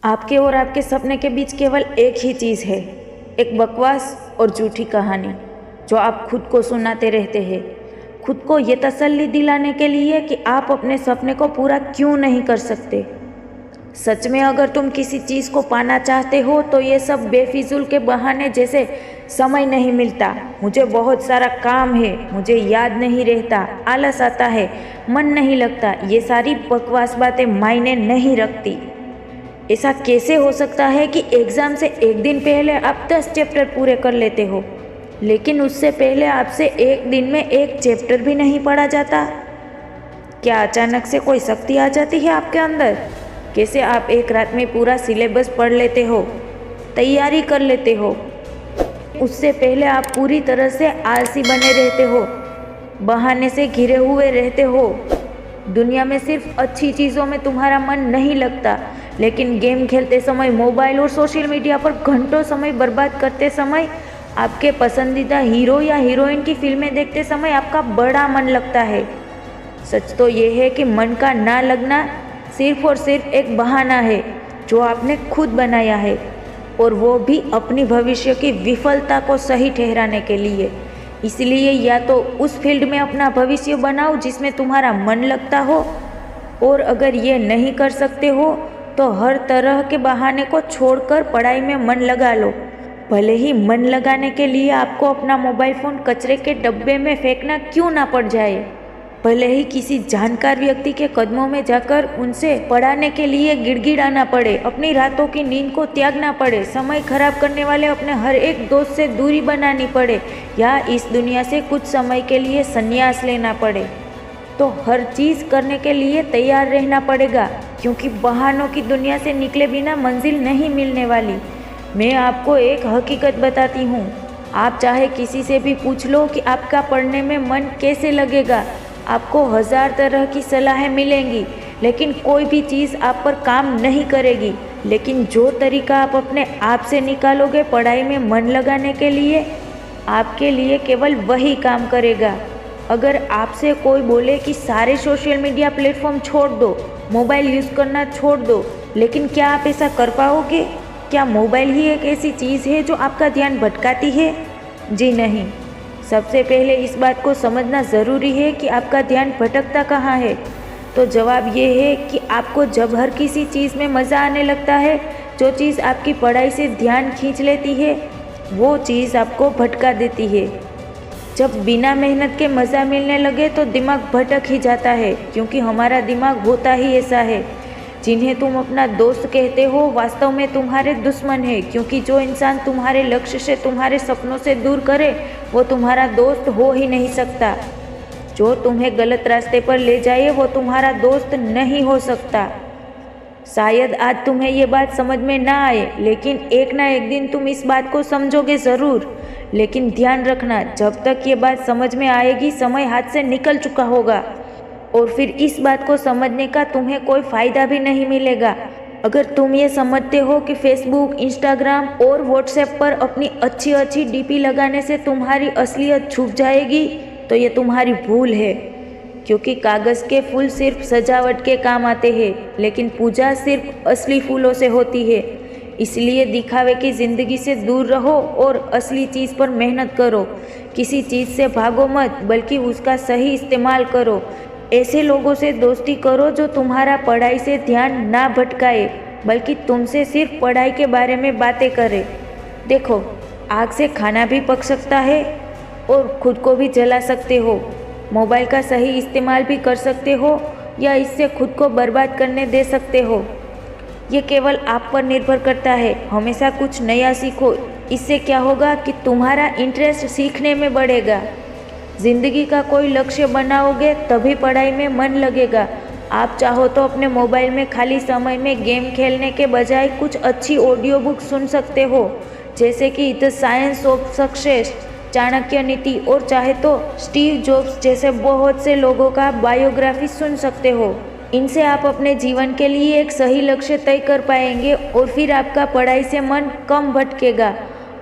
आपके और आपके सपने के बीच केवल एक ही चीज़ है, एक बकवास और झूठी कहानी जो आप खुद को सुनाते रहते हैं। खुद को ये तसल्ली दिलाने के लिए कि आप अपने सपने को पूरा क्यों नहीं कर सकते। सच में अगर तुम किसी चीज़ को पाना चाहते हो तो ये सब बेफिजूल के बहाने जैसे समय नहीं मिलता, मुझे बहुत सारा काम है, मुझे याद नहीं रहता, आलस आता है, मन नहीं लगता, ये सारी बकवास बातें मायने नहीं रखती। ऐसा कैसे हो सकता है कि एग्ज़ाम से एक दिन पहले आप 10 चैप्टर पूरे कर लेते हो, लेकिन उससे पहले आपसे एक दिन में एक चैप्टर भी नहीं पढ़ा जाता। क्या अचानक से कोई शक्ति आ जाती है आपके अंदर? कैसे आप एक रात में पूरा सिलेबस पढ़ लेते हो, तैयारी कर लेते हो? उससे पहले आप पूरी तरह से आलसी बने रहते हो, बहाने से घिरे हुए रहते हो। दुनिया में सिर्फ अच्छी चीज़ों में तुम्हारा मन नहीं लगता, लेकिन गेम खेलते समय, मोबाइल और सोशल मीडिया पर घंटों समय बर्बाद करते समय, आपके पसंदीदा हीरो या हीरोइन की फिल्में देखते समय आपका बड़ा मन लगता है। सच तो ये है कि मन का ना लगना सिर्फ और सिर्फ एक बहाना है जो आपने खुद बनाया है, और वो भी अपनी भविष्य की विफलता को सही ठहराने के लिए। इसलिए या तो उस फील्ड में अपना भविष्य बनाओ जिसमें तुम्हारा मन लगता हो, और अगर ये नहीं कर सकते हो तो हर तरह के बहाने को छोड़कर पढ़ाई में मन लगा लो। भले ही मन लगाने के लिए आपको अपना मोबाइल फ़ोन कचरे के डब्बे में फेंकना क्यों ना पड़ जाए, भले ही किसी जानकार व्यक्ति के कदमों में जाकर उनसे पढ़ाने के लिए गिड़गिड़ाना पड़े, अपनी रातों की नींद को त्यागना पड़े, समय खराब करने वाले अपने हर एक दोस्त से दूरी बनानी पड़े, या इस दुनिया से कुछ समय के लिए संन्यास लेना पड़े, तो हर चीज़ करने के लिए तैयार रहना पड़ेगा, क्योंकि बहानों की दुनिया से निकले बिना मंजिल नहीं मिलने वाली। मैं आपको एक हकीकत बताती हूँ, आप चाहे किसी से भी पूछ लो कि आपका पढ़ने में मन कैसे लगेगा, आपको 1000 तरह की सलाहें मिलेंगी, लेकिन कोई भी चीज़ आप पर काम नहीं करेगी। लेकिन जो तरीका आप अपने आप से निकालोगे पढ़ाई में मन लगाने के लिए, आपके लिए केवल वही काम करेगा। अगर आपसे कोई बोले कि सारे सोशल मीडिया प्लेटफॉर्म छोड़ दो, मोबाइल यूज़ करना छोड़ दो, लेकिन क्या आप ऐसा कर पाओगे? क्या मोबाइल ही एक ऐसी चीज़ है जो आपका ध्यान भटकाती है? जी नहीं। सबसे पहले इस बात को समझना ज़रूरी है कि आपका ध्यान भटकता कहाँ है। तो जवाब ये है कि आपको जब हर किसी चीज़ में मज़ा आने लगता है, जो चीज़ आपकी पढ़ाई से ध्यान खींच लेती है, वो चीज़ आपको भटका देती है। जब बिना मेहनत के मज़ा मिलने लगे तो दिमाग भटक ही जाता है, क्योंकि हमारा दिमाग होता ही ऐसा है। जिन्हें तुम अपना दोस्त कहते हो वास्तव में तुम्हारे दुश्मन है, क्योंकि जो इंसान तुम्हारे लक्ष्य से, तुम्हारे सपनों से दूर करे, वो तुम्हारा दोस्त हो ही नहीं सकता। जो तुम्हें गलत रास्ते पर ले जाए वो तुम्हारा दोस्त नहीं हो सकता। शायद आज तुम्हें ये बात समझ में ना आए, लेकिन एक ना एक दिन तुम इस बात को समझोगे ज़रूर। लेकिन ध्यान रखना, जब तक ये बात समझ में आएगी समय हाथ से निकल चुका होगा, और फिर इस बात को समझने का तुम्हें कोई फ़ायदा भी नहीं मिलेगा। अगर तुम ये समझते हो कि फेसबुक, इंस्टाग्राम और व्हाट्सएप पर अपनी अच्छी अच्छी डीपी लगाने से तुम्हारी असलियत छुप जाएगी, तो ये तुम्हारी भूल है। क्योंकि कागज़ के फूल सिर्फ सजावट के काम आते हैं, लेकिन पूजा सिर्फ असली फूलों से होती है। इसलिए दिखावे की ज़िंदगी से दूर रहो और असली चीज़ पर मेहनत करो। किसी चीज़ से भागो मत, बल्कि उसका सही इस्तेमाल करो। ऐसे लोगों से दोस्ती करो जो तुम्हारा पढ़ाई से ध्यान ना भटकाए, बल्कि तुमसे सिर्फ पढ़ाई के बारे में बातें करे। देखो, आग से खाना भी पक सकता है और खुद को भी जला सकते हो। मोबाइल का सही इस्तेमाल भी कर सकते हो, या इससे खुद को बर्बाद करने दे सकते हो। ये केवल आप पर निर्भर करता है। हमेशा कुछ नया सीखो। इससे क्या होगा कि तुम्हारा इंटरेस्ट सीखने में बढ़ेगा। ज़िंदगी का कोई लक्ष्य बनाओगे तभी पढ़ाई में मन लगेगा। आप चाहो तो अपने मोबाइल में खाली समय में गेम खेलने के बजाय कुछ अच्छी ऑडियो बुक सुन सकते हो, जैसे कि the science of success, Chanakya नीति, और चाहे तो स्टीव जॉब्स जैसे बहुत से लोगों का बायोग्राफी सुन सकते हो। इनसे आप अपने जीवन के लिए एक सही लक्ष्य तय कर पाएंगे, और फिर आपका पढ़ाई से मन कम भटकेगा।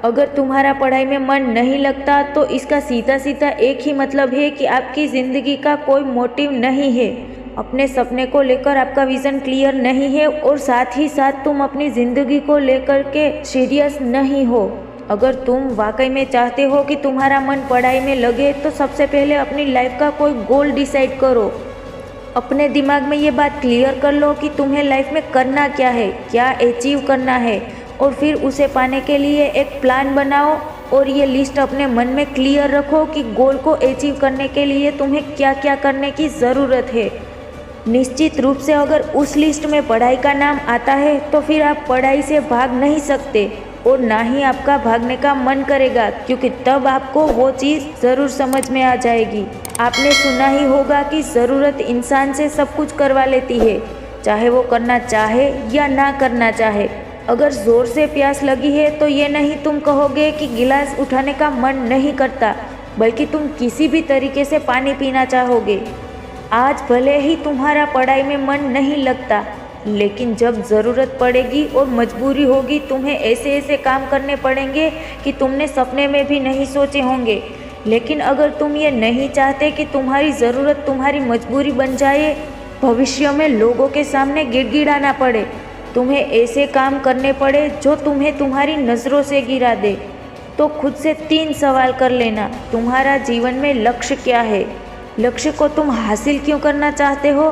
अगर तुम्हारा पढ़ाई में मन नहीं लगता तो इसका सीधा सीधा एक ही मतलब है कि आपकी ज़िंदगी का कोई मोटिव नहीं है। अपने सपने को लेकर आपका विज़न क्लियर नहीं है और साथ ही साथ तुम अपनी ज़िंदगी को लेकर के सीरियस नहीं हो। अगर तुम वाकई में चाहते हो कि तुम्हारा मन पढ़ाई में लगे तो सबसे पहले अपनी लाइफ का कोई गोल डिसाइड करो। अपने दिमाग में ये बात क्लियर कर लो कि तुम्हें लाइफ में करना क्या है, क्या अचीव करना है, और फिर उसे पाने के लिए एक प्लान बनाओ और ये लिस्ट अपने मन में क्लियर रखो कि गोल को अचीव करने के लिए तुम्हें क्या क्या करने की ज़रूरत है। निश्चित रूप से अगर उस लिस्ट में पढ़ाई का नाम आता है तो फिर आप पढ़ाई से भाग नहीं सकते और ना ही आपका भागने का मन करेगा, क्योंकि तब आपको वो चीज़ ज़रूर समझ में आ जाएगी। आपने सुना ही होगा कि ज़रूरत इंसान से सब कुछ करवा लेती है, चाहे वो करना चाहे या ना करना चाहे। अगर ज़ोर से प्यास लगी है तो ये नहीं तुम कहोगे कि गिलास उठाने का मन नहीं करता, बल्कि तुम किसी भी तरीके से पानी पीना चाहोगे। आज भले ही तुम्हारा पढ़ाई में मन नहीं लगता, लेकिन जब ज़रूरत पड़ेगी और मजबूरी होगी तुम्हें ऐसे ऐसे काम करने पड़ेंगे कि तुमने सपने में भी नहीं सोचे होंगे। लेकिन अगर तुम ये नहीं चाहते कि तुम्हारी ज़रूरत तुम्हारी मजबूरी बन जाए, भविष्य में लोगों के सामने गिड़गिड़ाना पड़े, तुम्हें ऐसे काम करने पड़े जो तुम्हें तुम्हारी नज़रों से गिरा दे, तो खुद से 3 सवाल कर लेना। तुम्हारा जीवन में लक्ष्य क्या है? लक्ष्य को तुम हासिल क्यों करना चाहते हो?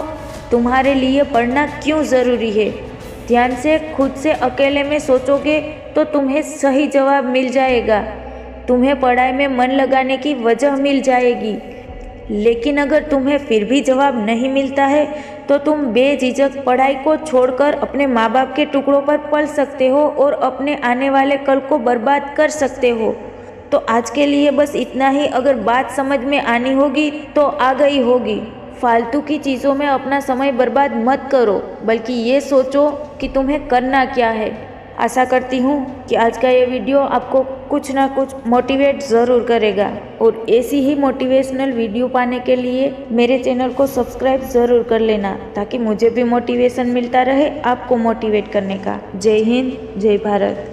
तुम्हारे लिए पढ़ना क्यों ज़रूरी है? ध्यान से खुद से अकेले में सोचोगे तो तुम्हें सही जवाब मिल जाएगा। तुम्हें पढ़ाई में मन लगाने की वजह मिल जाएगी। लेकिन अगर तुम्हें फिर भी जवाब नहीं मिलता है तो तुम बेझिझक पढ़ाई को छोड़कर अपने माँ बाप के टुकड़ों पर पल सकते हो और अपने आने वाले कल को बर्बाद कर सकते हो। तो आज के लिए बस इतना ही। अगर बात समझ में आनी होगी तो आ गई होगी। फालतू की चीज़ों में अपना समय बर्बाद मत करो, बल्कि ये सोचो कि तुम्हें करना क्या है। आशा करती हूँ कि आज का ये वीडियो आपको कुछ ना कुछ मोटिवेट ज़रूर करेगा, और ऐसी ही मोटिवेशनल वीडियो पाने के लिए मेरे चैनल को सब्सक्राइब ज़रूर कर लेना, ताकि मुझे भी मोटिवेशन मिलता रहे आपको मोटिवेट करने का। जय हिंद, जय भारत।